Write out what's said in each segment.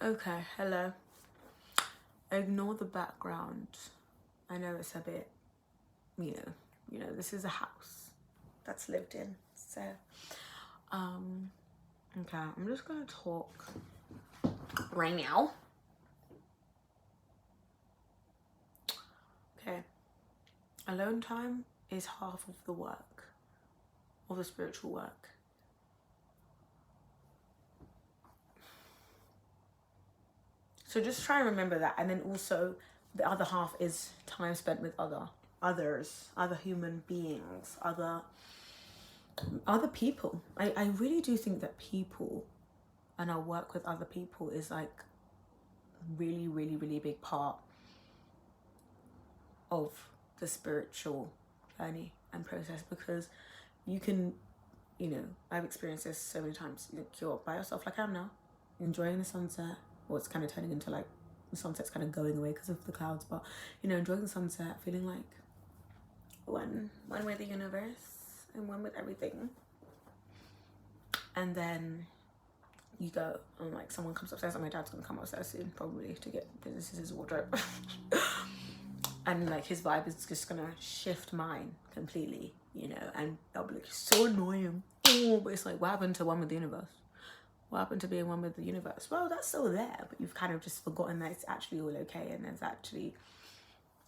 Okay, hello. Ignore the background. I know it's a bit, this is a house that's lived in. So, okay, I'm just gonna talk right now. Okay, alone time is half of the work, of the spiritual work. So just try and remember that, and then also the other half is time spent with others, other human beings, other people. I really do think that people and our work with other people is like really, really, really big part of the spiritual journey and process, because you can, I've experienced this so many times. You're by yourself, like I am now, enjoying the sunset. Well, it's kind of turning into like the sunset's kind of going away because of the clouds, but enjoying the sunset, feeling like one with the universe and one with everything. And then you go and like someone comes upstairs, and my dad's gonna come upstairs soon probably to get this is his wardrobe. And like his vibe is just gonna shift mine completely, and I'll be like, so annoying. Oh, but it's like, what happened to one with the universe? What happened to being one with the universe? Well, that's still there, but you've kind of just forgotten that it's actually all okay, and there's actually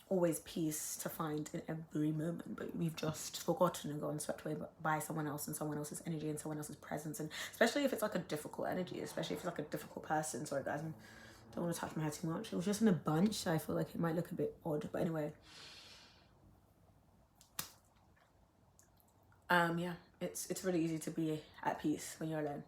always peace to find in every moment, but we've just forgotten and gotten swept away by someone else and someone else's energy and someone else's presence. And especially if it's like a difficult energy, especially if it's like a difficult person. Sorry guys, I don't want to touch my hair too much. It was just in a bunch, so I feel like it might look a bit odd, but anyway. Yeah, it's really easy to be at peace when you're alone.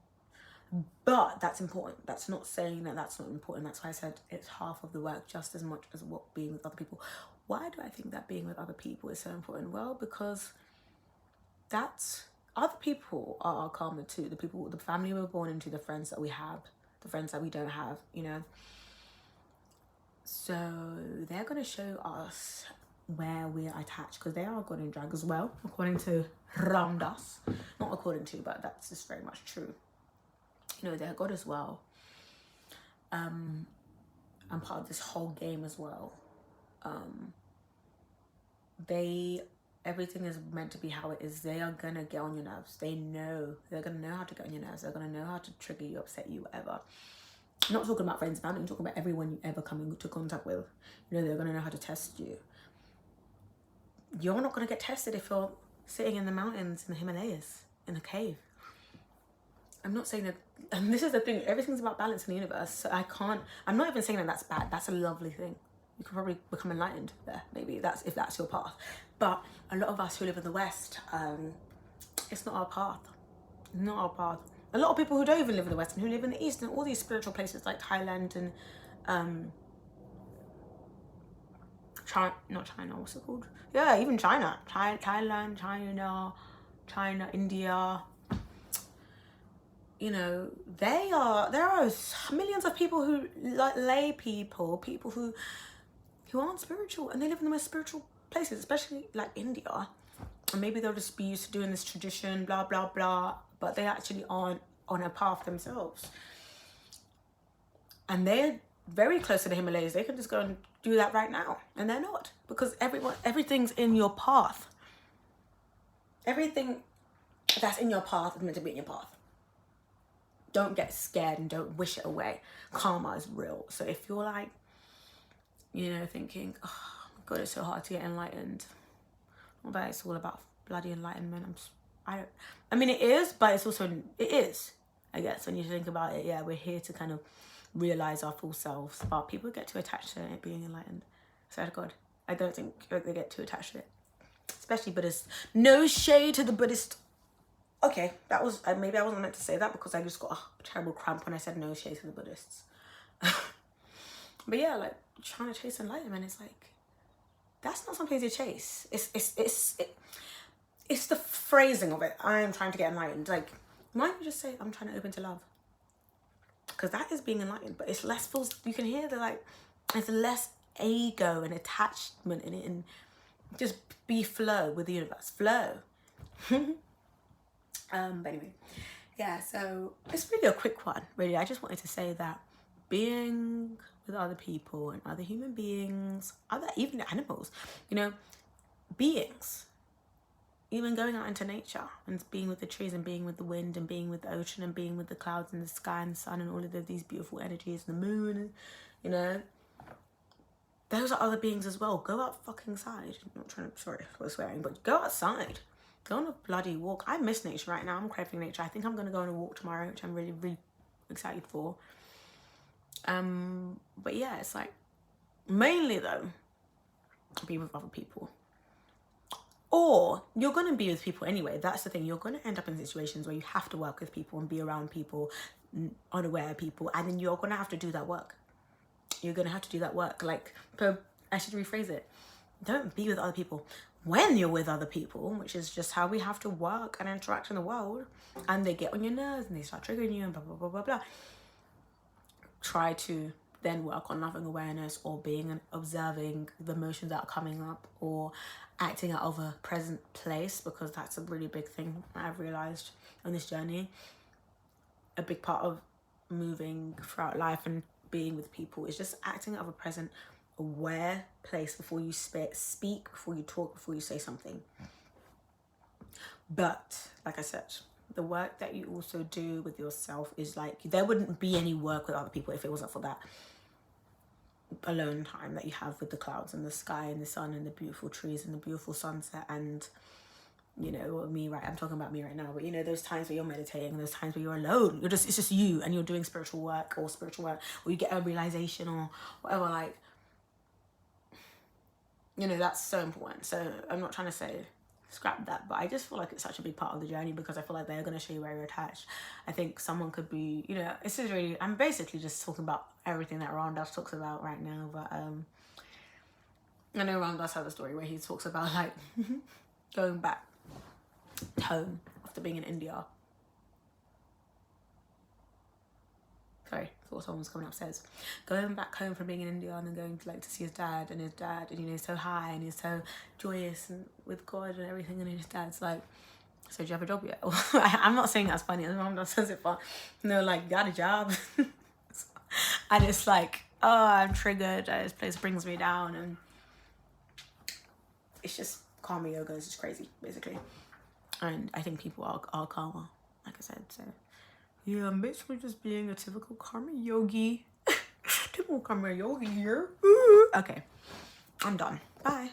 But that's important. That's not saying that that's not important. That's why I said it's half of the work just as much as what being with other people. Why do I think that being with other people is so important? Well, because that's other people are our karma too. The family we're born into, the friends that we have, the friends that we don't have, So they're going to show us where we're attached, because they are good in drag as well, according to Ram Dass. Not according to, but that's just very much true. They're good as well. I'm part of this whole game as well. Everything is meant to be how it is. They are gonna get on your nerves. They're gonna know how to get on your nerves. They're gonna know how to trigger you, upset you, whatever. I'm not talking about friends and family. I'm talking about everyone you ever come into contact with. They're gonna know how to test you. You're not gonna get tested if you're sitting in the mountains in the Himalayas in a cave. I'm not saying that, and this is the thing, everything's about balance in the universe. So I'm not even saying that that's bad. That's a lovely thing. You could probably become enlightened there, maybe, if that's your path. But a lot of us who live in the West, it's not our path. Not our path. A lot of people who don't even live in the West and who live in the East and all these spiritual places like Thailand and not China, what's it called? Yeah, even China. Thailand, China, India. There are millions of people who, like lay people who aren't spiritual, and they live in the most spiritual places, especially like India. And maybe they'll just be used to doing this tradition, blah, blah, blah, but they actually aren't on a path themselves. And they're very close to the Himalayas. They can just go and do that right now, and they're not, because everything's in your path. Everything that's in your path is meant to be in your path. Don't get scared and don't wish it away. Karma is real. So if you're like, thinking, oh my God, it's so hard to get enlightened. Well, but it's all about bloody enlightenment. It is, but it is, I guess, when you think about it. Yeah, we're here to kind of realize our full selves, but people get too attached to it being enlightened. So God, I don't think they get too attached to it, especially Buddhists. No shade to the Buddhist. Okay, that was, maybe I wasn't meant to say that, because I just got a terrible cramp when I said no shade to the Buddhists. But yeah, like trying to chase enlightenment, it's like, that's not something to chase. It's the phrasing of it. I am trying to get enlightened. Like, why don't you just say, I'm trying to open to love? Because that is being enlightened, but it's less you can hear it's less ego and attachment in it, and just be flow with the universe. Flow. But anyway, yeah, so it's really a quick one, really. I just wanted to say that being with other people and other human beings, other even animals, you know, beings, even going out into nature and being with the trees and being with the wind and being with the ocean and being with the clouds and the sky and the sun and all of these beautiful energies, the moon, you know, those are other beings as well. Go out fucking side. I'm not trying to, sorry for swearing, but go outside. Go on a bloody walk. I miss nature right now. I'm craving nature. I think I'm going to go on a walk tomorrow, which I'm really, really excited for. But yeah, it's like, mainly though, be with other people. Or you're going to be with people anyway. That's the thing. You're going to end up in situations where you have to work with people and be around people, unaware of people. And then you're going to have to do that work. You're going to have to do that work. Like, I should rephrase it. Don't be with other people when you're with other people, which is just how we have to work and interact in the world. And they get on your nerves and they start triggering you and blah, blah, blah, blah, blah. Try to then work on loving awareness or being and observing the emotions that are coming up or acting out of a present place, because that's a really big thing I've realized on this journey. A big part of moving throughout life and being with people is just acting out of a present, aware place before you speak, before you talk, before you say something. But like I said, the work that you also do with yourself is like, there wouldn't be any work with other people if it wasn't for that alone time that you have with the clouds and the sky and the sun and the beautiful trees and the beautiful sunset. And you know, me, right, I'm talking about me right now, but you know, those times where you're meditating, those times where you're alone, it's just you and you're doing spiritual work, or you get a realization or whatever, like, you know, that's so important. So I'm not trying to say scrap that, but I just feel like it's such a big part of the journey, because I feel like they're going to show you where you're attached. I think someone could be, you know, this is really, I'm basically just talking about everything that Ram Dass talks about right now, but I know Ram Dass has a story where he talks about like going back home after being in India. Sorry, thought someone was coming upstairs. Going back home from being in India and then going to like to see his dad, and you know, he's so high and he's so joyous and with God and everything, and his dad's like, so do you have a job yet? I'm not saying that's funny, as Mom does says it, but you know, like, got a job. And it's like, oh, I'm triggered, this place brings me down, and it's just karma yoga is just crazy, basically. And I think people are karma, like I said. So yeah, I'm basically just being a typical karma yogi. Typical karma yogi here. Okay, I'm done. Bye.